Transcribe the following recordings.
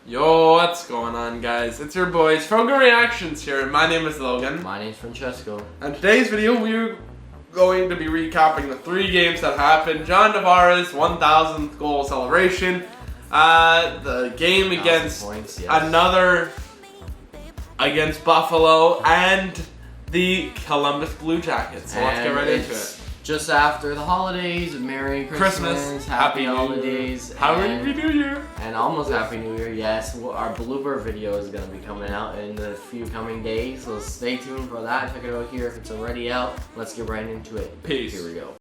Yo, what's going on, guys? It's your boys, Frogan Reactions here, and my name is Logan. My name's Francesco. In today's video, we're going to be recapping the 3 games that happened. John Tavares' 1,000th goal celebration, the game against against Buffalo, and the Columbus Blue Jackets. So let's get right into it. Just after the holidays, Merry Christmas, Happy Holidays, Happy New Year, and almost Happy New Year. Yes, our blooper video is going to be coming out in the few coming days, so stay tuned for that. Check it out here if it's already out. Let's get right into it. Peace. Here we go.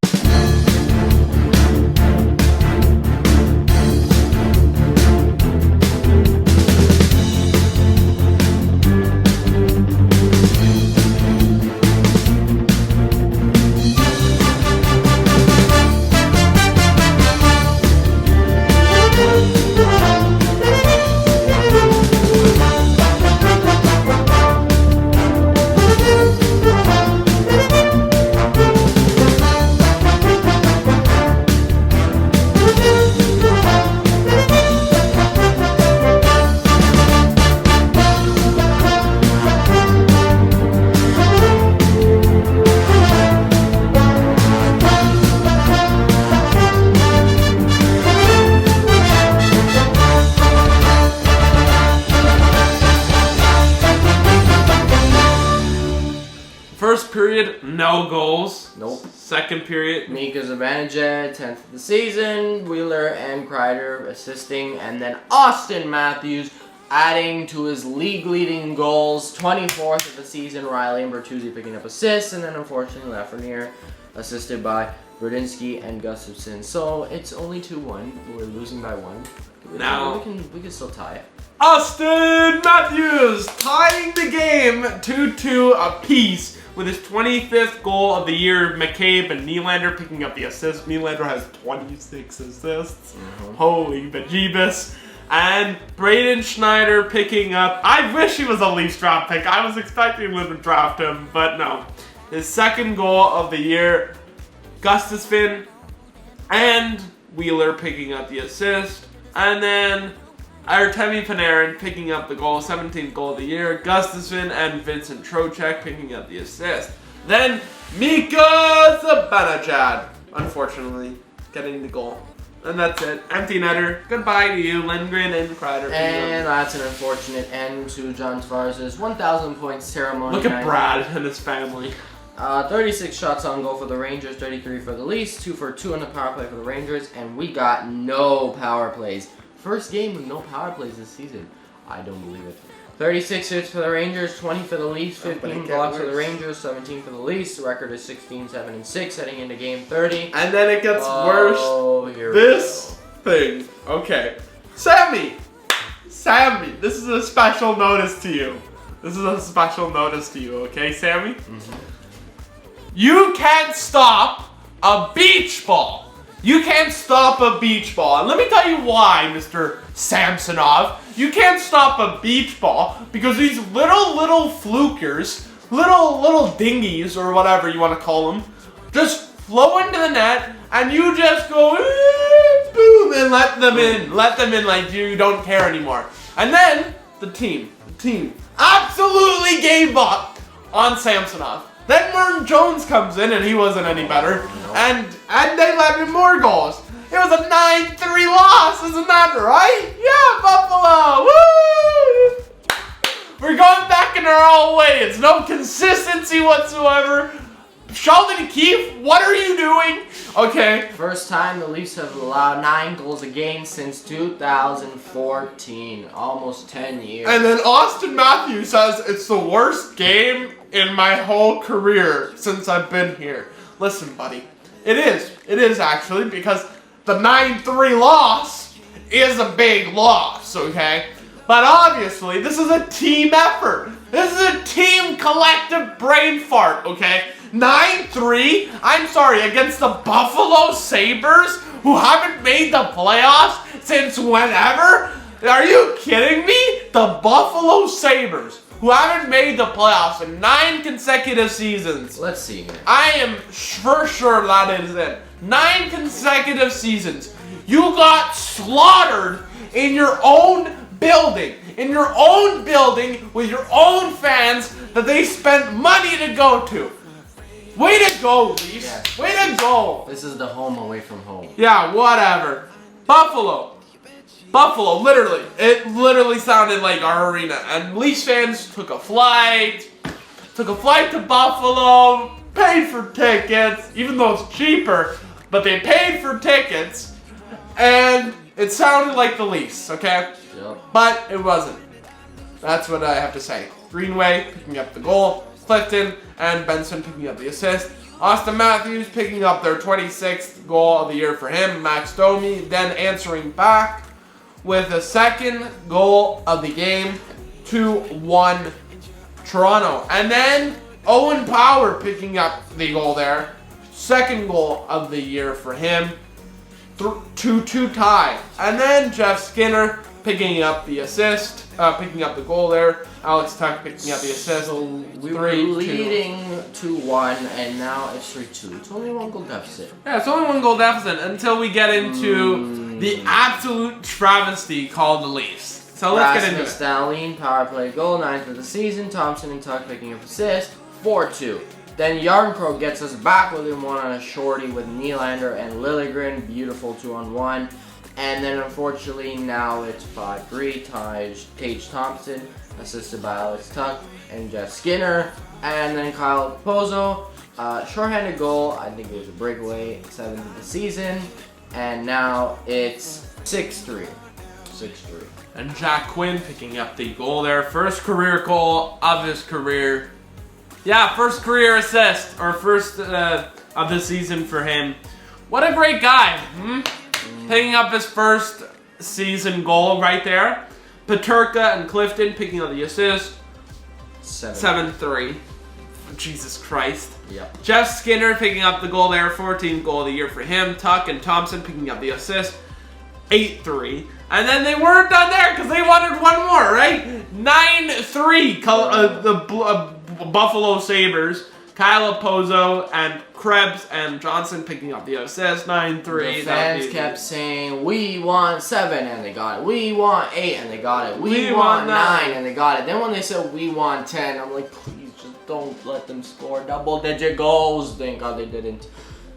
First period, no goals. Nope. Second period, Mika Zibanejad, 10th of the season. Wheeler and Kreider assisting. And then Austin Matthews adding to his league-leading goals. 24th of the season. Riley and Bertuzzi picking up assists. And then, unfortunately, Lafreniere assisted by Brudzinski and Gustafsson. So, it's only 2-1. We're losing by 1. Now, we can still tie it. Austin Matthews tying the game 2-2 apiece with his 25th goal of the year. McCabe and Nylander picking up the assist. Nylander has 26 assists. Holy bejeebus. And Braden Schneider picking up, I wish he was a Leafs draft pick. I was expecting them to draft him, but no. His second goal of the year. Gustafsson and Wheeler picking up the assist. And then Artemi Panarin picking up the goal, 17th goal of the year. Gustafsson and Vincent Trocheck picking up the assist. Then Mika Zibanejad, unfortunately, getting the goal. And that's it. Empty netter. Goodbye to you, Lindgren and Kreider. And that's an unfortunate end to John Tavares' 1,000 points ceremony. Look at Brad and his family. 36 shots on goal for the Rangers, 33 for the Leafs, 2 for 2 on the power play for the Rangers, and we got no power plays. First game with no power plays this season. I don't believe it. 36 hits for the Rangers, 20 for the Leafs, 15 blocks for the Rangers, 17 for the Leafs. The record is 16-7-6 heading into game 30. And then it gets worse. This thing. Okay. Sammy, this is a special notice to you. Okay, Sammy? You can't stop a beach ball. You can't stop a beach ball. And let me tell you why, Mr. Samsonov. You can't stop a beach ball because these little flukers, little dingies or whatever you want to call them, just flow into the net and you just go boom and let them in like you don't care anymore. And then the team absolutely gave up on Samsonov. Then Martin Jones comes in and he wasn't any better. And they let in more goals. It was a 9-3 loss, isn't that right? Yeah, Buffalo! Woo! We're going back in our old ways. No consistency whatsoever. Sheldon Keefe, what are you doing? Okay. First time the Leafs have allowed 9 goals a game since 2014. Almost 10 years. And then Austin Matthews says it's the worst game in my whole career since I've been here. Listen, buddy. It is actually, because the 9-3 loss is a big loss, okay? But obviously, this is a team effort. This is a team collective brain fart, okay? 9-3, I'm sorry, against the Buffalo Sabres, who haven't made the playoffs since whenever? Are you kidding me? The Buffalo Sabres, who haven't made the playoffs in 9 consecutive seasons. Let's see here. I am for sure that is it. 9 consecutive seasons. You got slaughtered in your own building, in your own building, with your own fans that they spent money to go to. Way to go, Leafs. Yes. Way to go. This is the home away from home. Yeah, whatever. Buffalo, literally. It literally sounded like our arena. And Leafs fans took a flight to Buffalo, paid for tickets, even though it's cheaper, but they paid for tickets, and it sounded like the Leafs, okay? Yep. But it wasn't. That's what I have to say. Greenway picking up the goal, Clifton and Benson picking up the assist. Austin Matthews picking up their 26th goal of the year for him. Max Domi then answering back with a second goal of the game, 2-1 Toronto. And then Owen Power picking up the goal there. Second goal of the year for him. 2-2 tie. And then Jeff Skinner picking up the assist, picking up the goal there. Alex Tuck picking up the assist. So we were leading 2-1, and now it's 3-2. It's only one goal deficit. Yeah, it's only one goal deficit until we get into the absolute travesty called the Leafs. So let's get into it. Stalin, power play goal, 9th of the season. Thompson and Tuck picking up assist, 4-2. Then Yarncrow gets us back within one on a shorty with Nylander and Liljegren. Beautiful 2-on-1. And then unfortunately now it's 5-3. Tage Thompson, assisted by Alex Tuck and Jeff Skinner. And then Kyle Pozo, shorthanded goal. I think it was a breakaway, 7th of the season. And now it's 6-3. 6-3. And Jack Quinn picking up the goal there. First career goal of his career. Yeah, first career assist, or first of the season for him. What a great guy. Picking up his first season goal right there. Peterka and Clifton picking up the assist. 7-3. Jesus Christ. Yep. Jeff Skinner picking up the goal there. 14th goal of the year for him. Tuck and Thompson picking up the assist. 8-3. And then they weren't done there because they wanted one more, right? 9-3. The Buffalo Sabres. Kyle Pozo and Krebs and Johnson picking up the assist. 9-3. The fans kept saying, we want 7, and they got it. We want 8, and they got it. We want 9, and they got it. Then when they said, we want 10, I'm like, please just don't let them score double-digit goals. Thank God they didn't.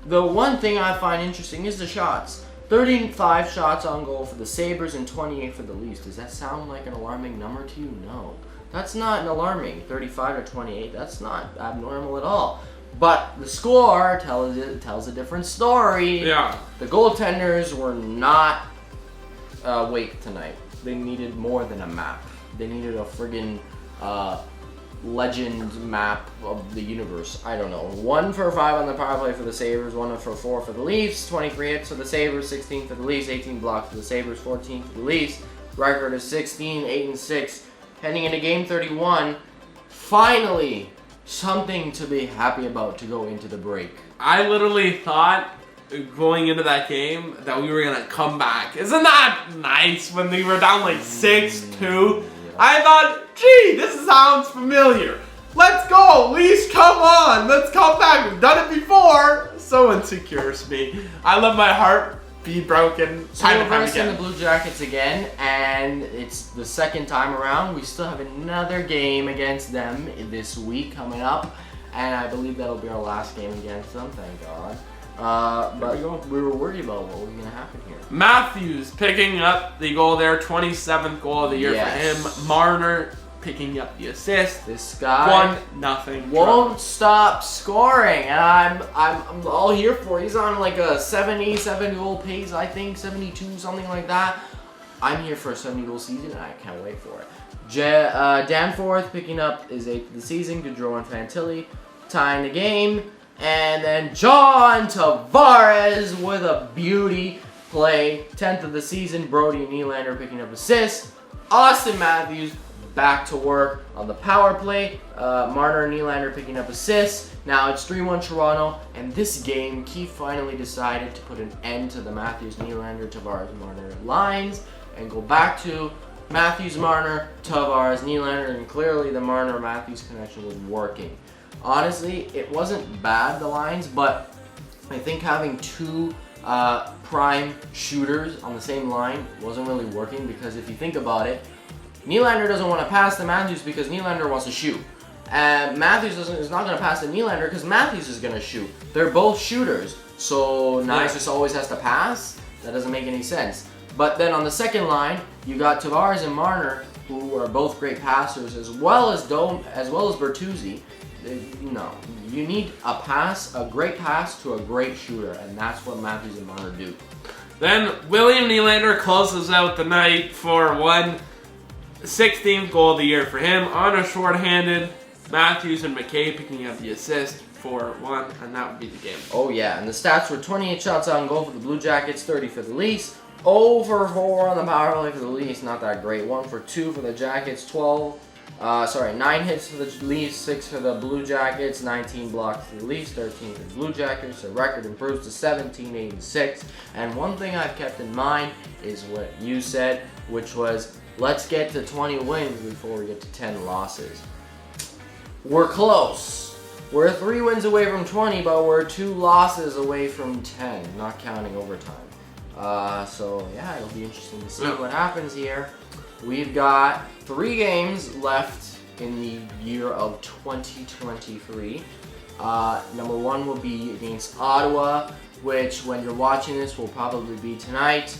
The one thing I find interesting is the shots. 35 shots on goal for the Sabres and 28 for the Leafs. Does that sound like an alarming number to you? No. That's not an alarming. 35 to 28, that's not abnormal at all. But the score tells a different story. Yeah. The goaltenders were not awake tonight. They needed more than a map. They needed a friggin' legend map of the universe. I don't know. 1 for 5 on the power play for the Sabres, 1 for 4 for the Leafs, 23 hits for the Sabres, 16 for the Leafs, 18 blocks for the Sabres, 14 for the Leafs. Record is 16, 8-6. Heading into game 31, finally something to be happy about to go into the break. I literally thought going into that game that we were gonna come back. Isn't that nice when we were down like 6-2? I thought, gee, this sounds familiar. Let's go, Leafs, come on, let's come back. We've done it before. So insecure, me. I let my heart be broken. So we're versing the Blue Jackets again, and it's the second time around. We still have another game against them this week coming up, and I believe that'll be our last game against them, thank God. But we were worried about what was going to happen here. Matthews picking up the goal there, 27th goal of the year for him. Marner picking up the assist. This guy 1-0 won't stop scoring, and I'm all here for it. He's on like a 77 goal pace, I think, 72, something like that. I'm here for a 70 goal season, and I can't wait for it. Danforth picking up his 8th of the season. Gaudreau and Fantilli tying the game. And then John Tavares with a beauty play. 10th of the season. Brody and Nylander picking up assists. Austin Matthews back to work on the power play. Marner and Nylander picking up assists. Now it's 3-1 Toronto. And this game, Keith finally decided to put an end to the Matthews, Nylander, Tavares, Marner lines and go back to Matthews, Marner, Tavares, Nylander, and clearly the Marner-Matthews connection was working. Honestly, it wasn't bad, the lines, but I think having 2 prime shooters on the same line wasn't really working, because if you think about it, Nylander doesn't want to pass to Matthews because Nylander wants to shoot. And Matthews is not going to pass to Nylander because Matthews is going to shoot. They're both shooters. So Nyes just always has to pass? That doesn't make any sense. But then on the second line, you got Tavares and Marner, who are both great passers, as well as Bertuzzi. No, you need a great pass to a great shooter, and that's what Matthews and Marner do. Then William Nylander closes out the night for 16th goal of the year for him on a shorthanded. Matthews and McKay picking up the assist for 1, and that would be the game. Oh yeah, and the stats were 28 shots on goal for the Blue Jackets, 30 for the Leafs, 0 for 4 on the power play for the Leafs, not that great. 1 for 2 for the Jackets, 9 hits for the Leafs, 6 for the Blue Jackets, 19 blocks for the Leafs, 13 for the Blue Jackets. The record improves to 1786. And one thing I've kept in mind is what you said, which was, let's get to 20 wins before we get to 10 losses. We're close. We're 3 wins away from 20, but we're 2 losses away from 10, not counting overtime. So yeah, it'll be interesting to see what happens here. We've got 3 games left in the year of 2023. Number 1 will be against Ottawa, which when you're watching this will probably be tonight.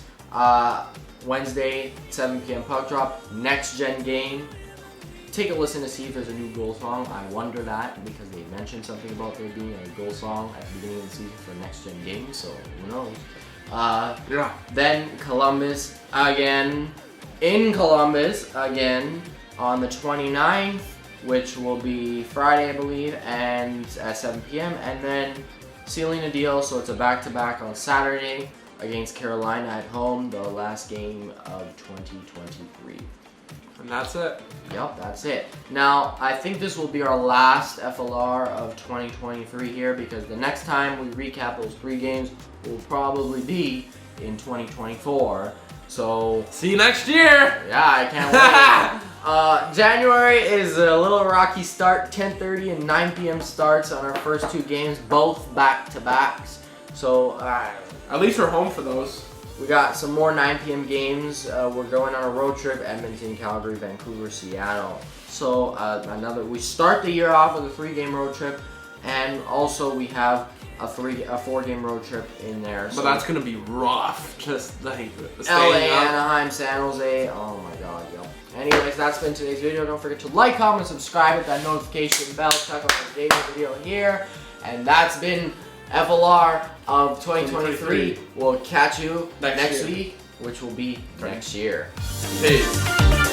Wednesday, 7 p.m. puck drop, next gen game. Take a listen to see if there's a new goal song. I wonder that because they mentioned something about there being a goal song at the beginning of the season for next gen game, so who knows. Then Columbus again. In Columbus again on the 29th, which will be Friday, I believe, and at 7 p.m. And then sealing a deal, so it's a back-to-back on Saturday against Carolina at home, the last game of 2023. And that's it. Yep, that's it. Now, I think this will be our last FLR of 2023 here because the next time we recap those 3 games will probably be in 2024. So see you next year. Yeah, I can't wait. January is a little rocky start. 10:30 and 9 p.m. starts on our first 2 games, both back-to-backs. So at least we're home for those. We got some more 9 p.m. games. We're going on a road trip: Edmonton, Calgary, Vancouver, Seattle. So we start the year off with a 3-game road trip, and also we have a 4-game road trip in there. But that's gonna be rough. Just like LA, Anaheim, San Jose. Oh my God, yo. Anyways, that's been today's video. Don't forget to like, comment, subscribe, hit that notification bell. Check out the daily video here. And that's been FLR of 2023. We'll catch you next week, which will be next year. Peace.